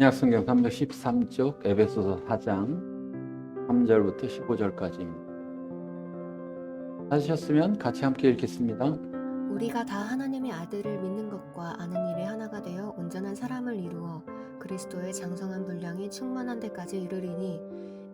신약성경 313쪽 에베소서 4장 3절부터 15절까지입니다. 찾으셨으면 같이 함께 읽겠습니다. 우리가 다 하나님의 아들을 믿는 것과 아는 일에 하나가 되어 온전한 사람을 이루어 그리스도의 장성한 분량이 충만한 데까지 이르리니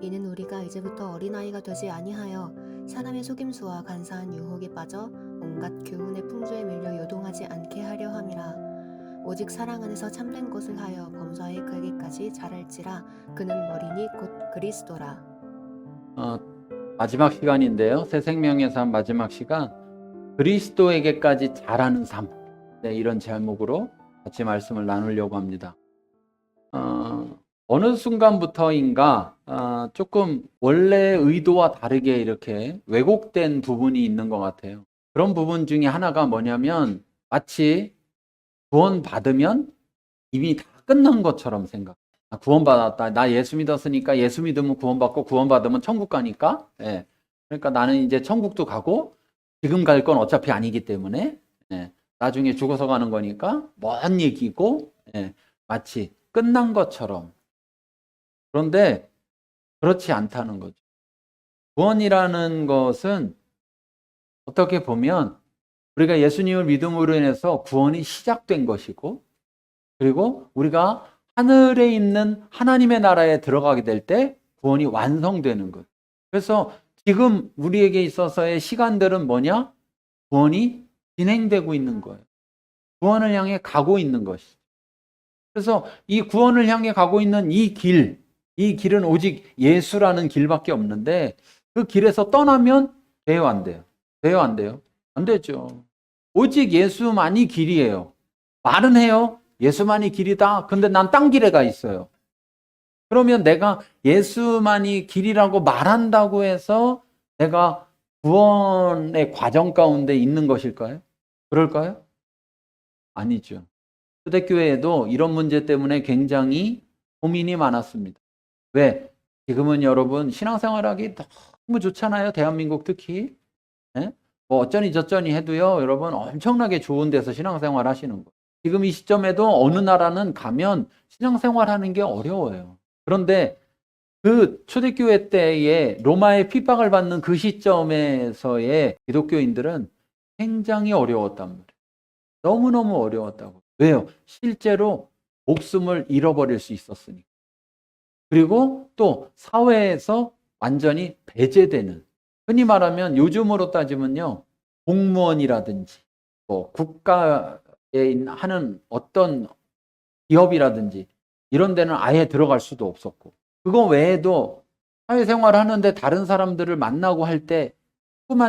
이는 우리가 이제부터 어린아이가 되지 아니하여 사람의 속임수와 간사한 유혹에 빠져 온갖 교훈의 풍조에 밀려 요동하지 않게 하려 함이라. 오직 사랑 안에서 참된 것을 하여 범사에 그에게까지 자랄지라. 그는 머리니 곧 그리스도라. 마지막 시간인데요. 새 생명의 삶 마지막 시간, 그리스도에게까지 자라는 삶, 이런 제목으로 같이 말씀을 나누려고 합니다. 어느 순간부터인가 조금 원래 의도와 다르게 이렇게 왜곡된 부분이 있는 것 같아요. 그런 부분 중에 하나가 뭐냐면 마치 구원받으면 이미 다 끝난 것처럼 생각. 구원받았다. 나 예수 믿었으니까 예수 믿으면 구원받고 구원받으면 천국 가니까. 그러니까 나는 이제 천국도 가고 지금 갈 건 어차피 아니기 때문에 나중에 죽어서 가는 거니까 먼 얘기고 마치 끝난 것처럼. 그런데 그렇지 않다는 거죠. 구원이라는 것은 어떻게 보면 우리가 예수님을 믿음으로 인해서 구원이 시작된 것이고, 그리고 우리가 하늘에 있는 하나님의 나라에 들어가게 될 때 구원이 완성되는 것. 그래서 지금 우리에게 있어서의 시간들은 뭐냐? 구원이 진행되고 있는 거예요. 구원을 향해 가고 있는 것이죠. 그래서 이 구원을 향해 가고 있는 이 길은 오직 예수라는 길밖에 없는데, 그 길에서 떠나면 돼요, 안 돼요? 돼요, 안 돼요? 안 되죠. 오직 예수만이 길이에요. 말은 해요. 예수만이 길이다. 근데 난 딴 길에 가 있어요. 그러면 내가 예수만이 길이라고 말한다고 해서 내가 구원의 과정 가운데 있는 것일까요? 그럴까요? 아니죠. 초대교회에도 이런 문제 때문에 굉장히 고민이 많았습니다. 왜? 지금은 여러분 신앙생활하기 너무 좋잖아요. 대한민국 특히. 뭐 어쩌니 저쩌니 해도요, 여러분 엄청나게 좋은 데서 신앙생활 하시는 거예요. 지금 이 시점에도 어느 나라는 가면 신앙생활 하는 게 어려워요. 그런데 그 초대교회 때에 로마의 핍박을 받는 그 시점에서의 기독교인들은 굉장히 어려웠단 말이에요. 너무너무 어려웠다고. 왜요? 실제로 목숨을 잃어버릴 수 있었으니까. 그리고 또 사회에서 완전히 배제되는, 흔히 말하면 요즘으로 따지면요, 공무원이라든지 뭐 국가에 하는 어떤 기업이라든지 이런 데는 아예 들어갈 수도 없었고, 그거 외에도 사회생활을 하는데 다른 사람들을 만나고 할 때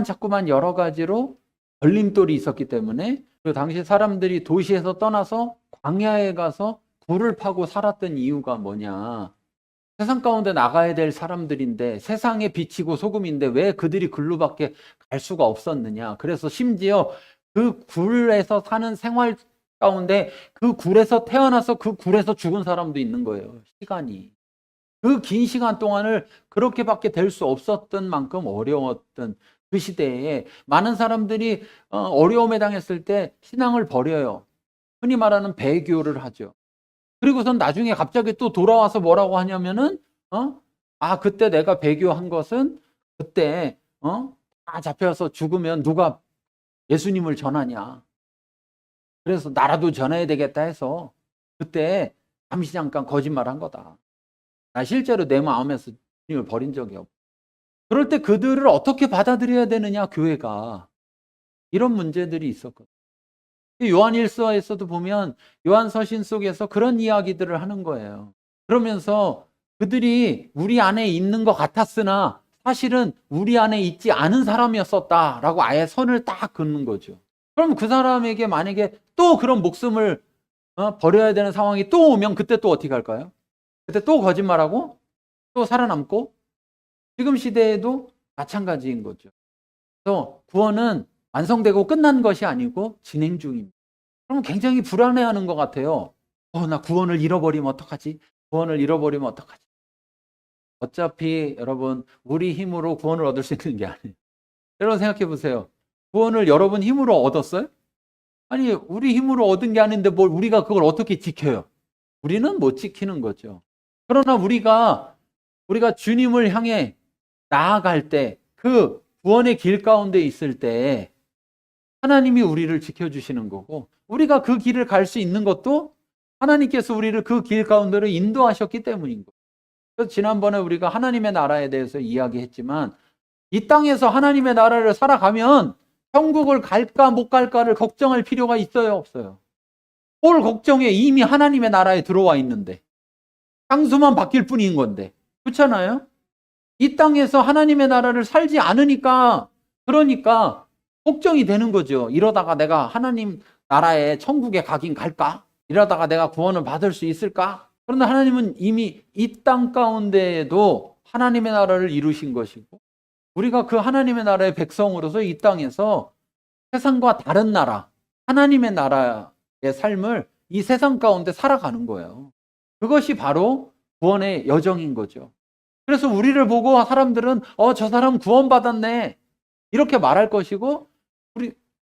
자꾸만 여러 가지로 걸림돌이 있었기 때문에, 그 당시 사람들이 도시에서 떠나서 광야에 가서 굴을 파고 살았던 이유가 뭐냐? 세상 가운데 나가야 될 사람들인데, 세상에 비치고 소금인데 왜 그들이 글로밖에 갈 수가 없었느냐. 그래서 심지어 그 굴에서 사는 생활 가운데 그 굴에서 태어나서 그 굴에서 죽은 사람도 있는 거예요. 시간이. 그 긴 시간 동안을 그렇게밖에 될 수 없었던 만큼 어려웠던 그 시대에 많은 사람들이 어려움에 당했을 때 신앙을 버려요. 흔히 말하는 배교를 하죠. 그리고선 나중에 갑자기 또 돌아와서 뭐라고 하냐면은, 그때 내가 배교한 것은 그때, 다 잡혀서 죽으면 누가 예수님을 전하냐. 그래서 나라도 전해야 되겠다 해서 그때 잠시 잠깐 거짓말 한 거다. 나 실제로 내 마음에서 주님을 버린 적이 없고. 그럴 때 그들을 어떻게 받아들여야 되느냐, 교회가. 이런 문제들이 있었거든요. 요한일서에서도 보면 요한서신 속에서 그런 이야기들을 하는 거예요. 그러면서 그들이 우리 안에 있는 것 같았으나 사실은 우리 안에 있지 않은 사람이었었다라고 아예 선을 딱 긋는 거죠. 그럼 그 사람에게 만약에 또 그런 목숨을 버려야 되는 상황이 또 오면 그때 또 어떻게 할까요? 그때 또 거짓말하고 또 살아남고, 지금 시대에도 마찬가지인 거죠. 그래서 구원은 완성되고 끝난 것이 아니고 진행 중입니다. 그럼 굉장히 불안해하는 것 같아요. 나 구원을 잃어버리면 어떡하지? 구원을 잃어버리면 어떡하지? 어차피 여러분 우리 힘으로 구원을 얻을 수 있는 게 아니에요. 여러분 생각해 보세요. 구원을 여러분 힘으로 얻었어요? 아니, 우리 힘으로 얻은 게 아닌데 뭘 우리가 그걸 어떻게 지켜요? 우리는 못 지키는 거죠. 그러나 우리가 주님을 향해 나아갈 때, 그 구원의 길 가운데 있을 때 하나님이 우리를 지켜주시는 거고, 우리가 그 길을 갈 수 있는 것도 하나님께서 우리를 그 길 가운데로 인도하셨기 때문인 거예요. 그래서 지난번에 우리가 하나님의 나라에 대해서 이야기했지만, 이 땅에서 하나님의 나라를 살아가면 천국을 갈까 못 갈까를 걱정할 필요가 있어요, 없어요? 뭘 걱정해? 이미 하나님의 나라에 들어와 있는데. 향수만 바뀔 뿐인 건데. 그렇잖아요? 이 땅에서 하나님의 나라를 살지 않으니까, 그러니까 걱정이 되는 거죠. 이러다가 내가 하나님 나라에 천국에 가긴 갈까? 이러다가 내가 구원을 받을 수 있을까? 그런데 하나님은 이미 이 땅 가운데에도 하나님의 나라를 이루신 것이고, 우리가 그 하나님의 나라의 백성으로서 이 땅에서 세상과 다른 나라, 하나님의 나라의 삶을 이 세상 가운데 살아가는 거예요. 그것이 바로 구원의 여정인 거죠. 그래서 우리를 보고 사람들은 저 사람 구원받았네 이렇게 말할 것이고,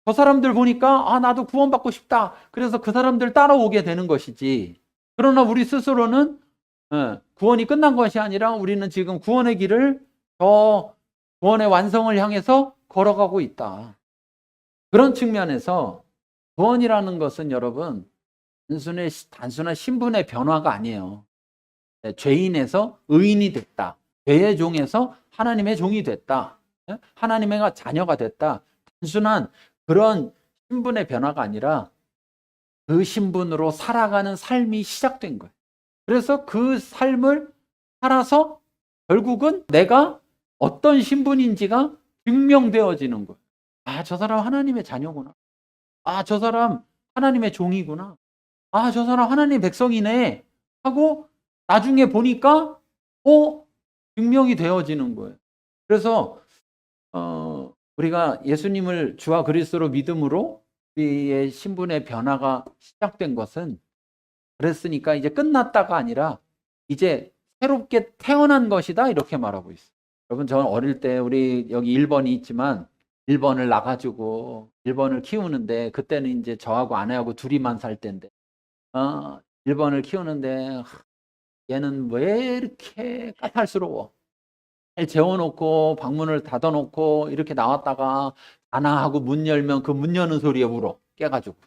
저 사람들 보니까 나도 구원받고 싶다, 그래서 그 사람들 따라오게 되는 것이지. 그러나 우리 스스로는 구원이 끝난 것이 아니라 우리는 지금 구원의 길을, 저 구원의 완성을 향해서 걸어가고 있다. 그런 측면에서 구원이라는 것은 여러분 단순한 신분의 변화가 아니에요. 죄인에서 의인이 됐다, 죄의 종에서 하나님의 종이 됐다, 하나님의 자녀가 됐다, 단순한 그런 신분의 변화가 아니라 그 신분으로 살아가는 삶이 시작된 거예요. 그래서 그 삶을 살아서 결국은 내가 어떤 신분인지가 증명되어지는 거예요. 저 사람 하나님의 자녀구나. 저 사람 하나님의 종이구나. 저 사람 하나님의 백성이네 하고 나중에 보니까 증명이 되어지는 거예요. 그래서 우리가 예수님을 주와 그리스도로 믿음으로 우리의 신분의 변화가 시작된 것은, 그랬으니까 이제 끝났다가 아니라 이제 새롭게 태어난 것이다, 이렇게 말하고 있어요. 여러분, 저는 어릴 때 우리 여기 1번이 있지만 1번을 낳아가지고 1번을 키우는데, 그때는 이제 저하고 아내하고 둘이만 살 때인데 1번을 키우는데 얘는 왜 이렇게 까탈스러워? 재워놓고 방문을 닫아놓고 이렇게 나왔다가 자나 하고 문 열면 그 문 여는 소리에 울어, 깨가지고.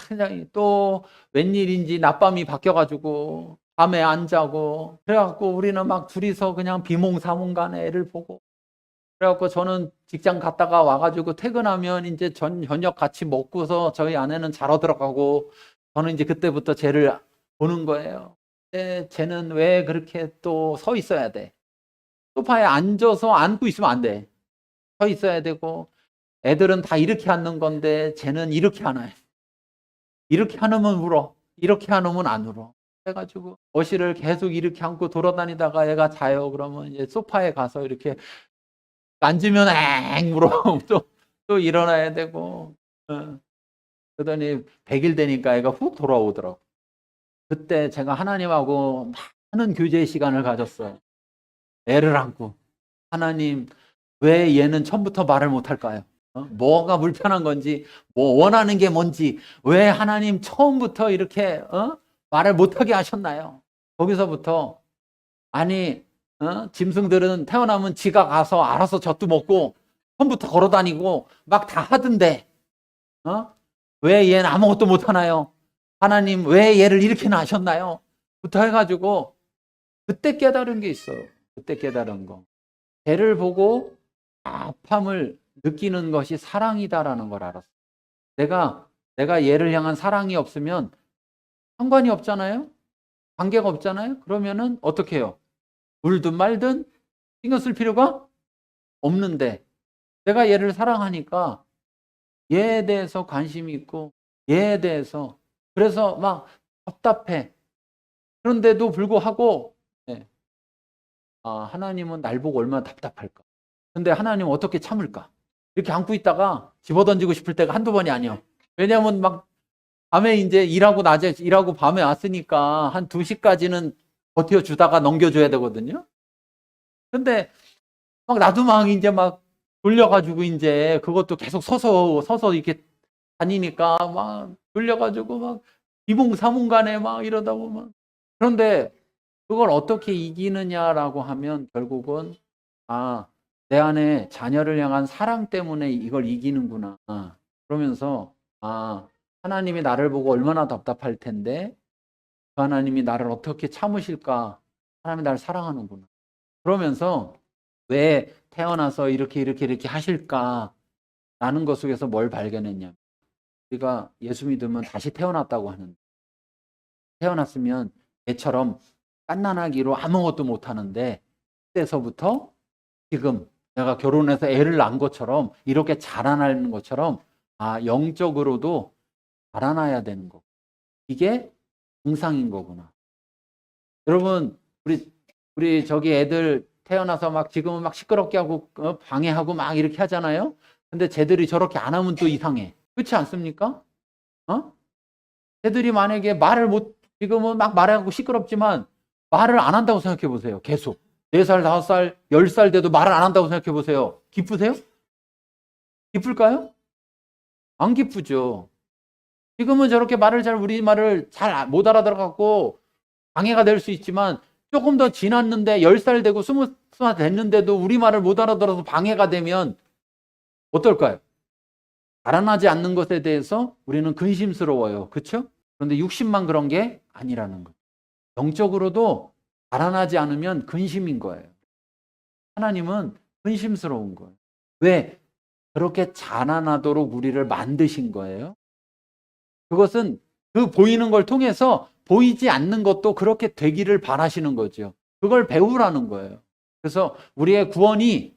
그냥 또 웬일인지 낮밤이 바뀌어가지고 밤에 안 자고, 그래갖고 우리는 막 둘이서 그냥 비몽사몽간에 애를 보고, 그래갖고 저는 직장 갔다가 와가지고 퇴근하면 이제 저녁 같이 먹고서 저희 아내는 자러 들어가고, 저는 이제 그때부터 쟤를 보는 거예요. 쟤는 왜 그렇게 또 서 있어야 돼? 소파에 앉아서 안고 있으면 안 돼. 서 있어야 되고, 애들은 다 이렇게 앉는 건데 쟤는 이렇게 안 해. 이렇게 안으면 울어, 이렇게 안으면 안 울어. 해가지고 거실을 계속 이렇게 안고 돌아다니다가 얘가 자요. 그러면 이제 소파에 가서 이렇게 앉으면 앵 울어. 또 일어나야 되고. 그러더니 100일 되니까 애가 훅 돌아오더라고. 그때 제가 하나님하고 많은 교제 시간을 가졌어요. 애를 안고, 하나님, 왜 얘는 처음부터 말을 못할까요? 뭐가 불편한 건지, 뭐 원하는 게 뭔지, 왜 하나님 처음부터 이렇게 말을 못하게 하셨나요? 거기서부터, 아니, 짐승들은 태어나면 지가 가서 알아서 젖도 먹고 처음부터 걸어다니고 막 다 하던데 왜 얘는 아무것도 못하나요? 하나님, 왜 얘를 이렇게나 하셨나요? 부터 해가지고 그때 깨달은 게 있어요. 그때 깨달은 거, 걔를 보고 아픔을 느끼는 것이 사랑이다라는 걸 알았어요. 내가 얘를 향한 사랑이 없으면 상관이 없잖아요. 관계가 없잖아요. 그러면은 어떻게 해요? 울든 말든 신경 쓸 필요가 없는데, 내가 얘를 사랑하니까 얘에 대해서 관심이 있고, 얘에 대해서, 그래서 막 답답해. 그런데도 불구하고 하나님은 날 보고 얼마나 답답할까. 근데 하나님 어떻게 참을까? 이렇게 안고 있다가 집어던지고 싶을 때가 한두 번이 아니야. 왜냐하면 막 밤에 이제 낮에 일하고 밤에 왔으니까 한 2시까지는 버텨주다가 넘겨줘야 되거든요. 근데 막 나도 막 이제 막 돌려가지고 이제 그것도 계속 서서 이렇게 다니니까 막 돌려가지고 막 비몽사몽간에 막 이러다 보면. 그런데 그걸 어떻게 이기느냐라고 하면 결국은 내 안에 자녀를 향한 사랑 때문에 이걸 이기는구나. 그러면서 하나님이 나를 보고 얼마나 답답할 텐데 그 하나님이 나를 어떻게 참으실까? 하나님이 나를 사랑하는구나. 그러면서 왜 태어나서 이렇게 하실까? 라는 것 속에서 뭘 발견했냐? 우리가 예수 믿으면 다시 태어났다고 하는데 태어났으면 애처럼 갓난아기로 아무것도 못하는데 그때서부터 지금 내가 결혼해서 애를 낳은 것처럼 이렇게 자라나는 것처럼 영적으로도 자라나야 되는 거. 이게 정상인 거구나. 여러분 우리 저기 애들 태어나서 막 지금은 막 시끄럽게 하고 방해하고 막 이렇게 하잖아요. 근데 쟤들이 저렇게 안 하면 또 이상해. 그렇지 않습니까? 쟤들이 만약에 지금은 막 말하고 시끄럽지만 말을 안 한다고 생각해 보세요. 계속 4살, 5살, 10살 돼도 말을 안 한다고 생각해 보세요. 기쁘세요? 기쁠까요? 안 기쁘죠. 지금은 저렇게 우리 말을 잘 못 알아들어갖고 방해가 될 수 있지만 조금 더 지났는데 10살 되고 20살 됐는데도 우리 말을 못 알아들어서 방해가 되면 어떨까요? 자라나지 않는 것에 대해서 우리는 근심스러워요. 그렇죠? 그런데 60만 그런 게 아니라는 거예요. 영적으로도 자라나지 않으면 근심인 거예요. 하나님은 근심스러운 거예요. 왜? 그렇게 자라나도록 우리를 만드신 거예요. 그것은 그 보이는 걸 통해서 보이지 않는 것도 그렇게 되기를 바라시는 거죠. 그걸 배우라는 거예요. 그래서 우리의 구원이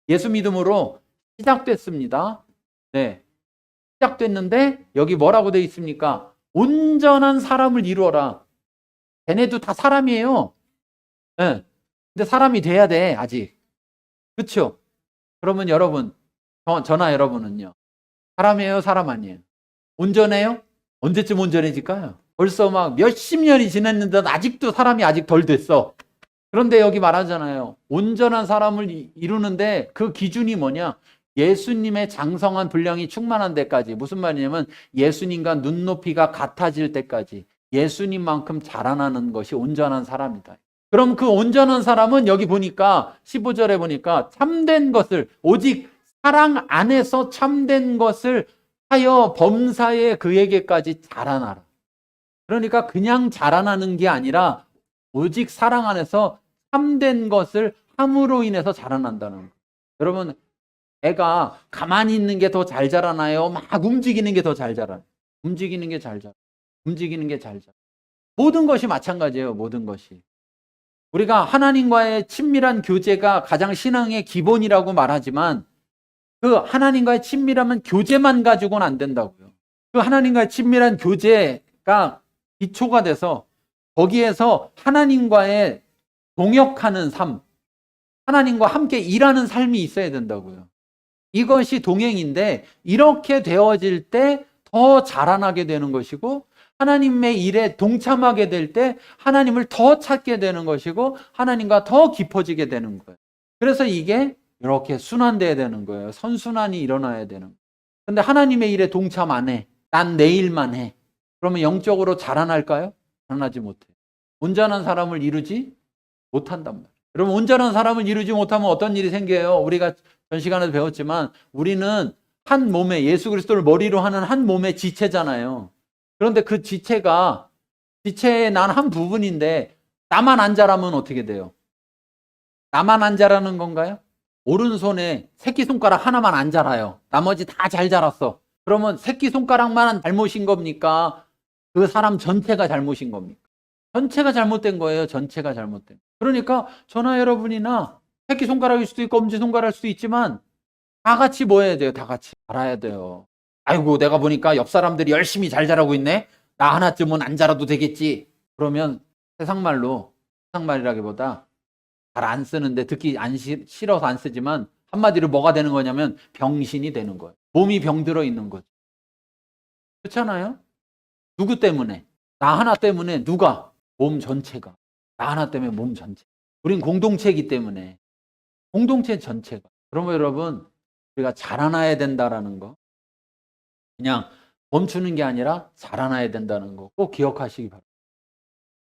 예수 믿음으로 시작됐습니다. 네. 시작됐는데 여기 뭐라고 되어 있습니까? 온전한 사람을 이루어라. 걔네도 다 사람이에요. 네. 근데 사람이 돼야 돼, 아직. 그렇죠? 그러면 여러분, 저나 여러분은요. 사람이에요, 사람 아니에요? 온전해요? 언제쯤 온전해질까요? 벌써 막 몇십 년이 지났는데 아직도 사람이 아직 덜 됐어. 그런데 여기 말하잖아요. 온전한 사람을 이루는데 그 기준이 뭐냐? 예수님의 장성한 분량이 충만한 데까지. 무슨 말이냐면 예수님과 눈높이가 같아질 때까지 예수님만큼 자라나는 것이 온전한 사람이다. 그럼 그 온전한 사람은 여기 보니까 15절에 보니까 참된 것을 오직 사랑 안에서 참된 것을 하여 범사에 그에게까지 자라나라. 그러니까 그냥 자라나는 게 아니라 오직 사랑 안에서 참된 것을 함으로 인해서 자라난다는 거예요. 여러분 애가 가만히 있는 게 더 잘 자라나요? 막 움직이는 게 더 잘 자라나요? 움직이는 게 잘 자라요. 움직이는 게 잘 자라요. 모든 것이 마찬가지예요. 모든 것이. 우리가 하나님과의 친밀한 교제가 가장 신앙의 기본이라고 말하지만 그 하나님과의 친밀함은 교제만 가지고는 안 된다고요. 그 하나님과의 친밀한 교제가 기초가 돼서 거기에서 하나님과의 동역하는 삶, 하나님과 함께 일하는 삶이 있어야 된다고요. 이것이 동행인데 이렇게 되어질 때 더 자라나게 되는 것이고 하나님의 일에 동참하게 될 때 하나님을 더 찾게 되는 것이고 하나님과 더 깊어지게 되는 거예요. 그래서 이게 이렇게 순환돼야 되는 거예요. 선순환이 일어나야 되는 거예요. 근데 하나님의 일에 동참 안 해. 난 내 일만 해. 그러면 영적으로 자라날까요? 자라나지 못해요. 온전한 사람을 이루지 못한단 말이에요. 여러분 온전한 사람을 이루지 못하면 어떤 일이 생겨요? 우리가 전 시간에도 배웠지만 우리는 한 몸에 예수 그리스도를 머리로 하는 한 몸의 지체잖아요. 그런데 그 지체의 난 한 부분인데 나만 안 자라면 어떻게 돼요? 나만 안 자라는 건가요? 오른손에 새끼손가락 하나만 안 자라요. 나머지 다 잘 자랐어. 그러면 새끼손가락만 잘못인 겁니까? 그 사람 전체가 잘못인 겁니까? 전체가 잘못된 거예요. 전체가 잘못된. 그러니까 저나 여러분이나 새끼손가락일 수도 있고 엄지손가락일 수도 있지만 다 같이 뭐 해야 돼요? 다 같이 자라야 돼요. 아이고 내가 보니까 옆 사람들이 열심히 잘 자라고 있네. 나 하나쯤은 안 자라도 되겠지. 그러면 세상말이라기보다 잘 안 쓰는데 듣기 싫어서 안 쓰지만 한마디로 뭐가 되는 거냐면 병신이 되는 거예요. 몸이 병들어 있는 거죠. 그렇잖아요? 누구 때문에? 나 하나 때문에 누가? 몸 전체가. 나 하나 때문에 몸 전체. 우린 공동체이기 때문에 공동체 전체가. 그러면 여러분 우리가 자라나야 된다라는 거. 그냥 멈추는 게 아니라 자라나야 된다는 거 꼭 기억하시기 바랍니다.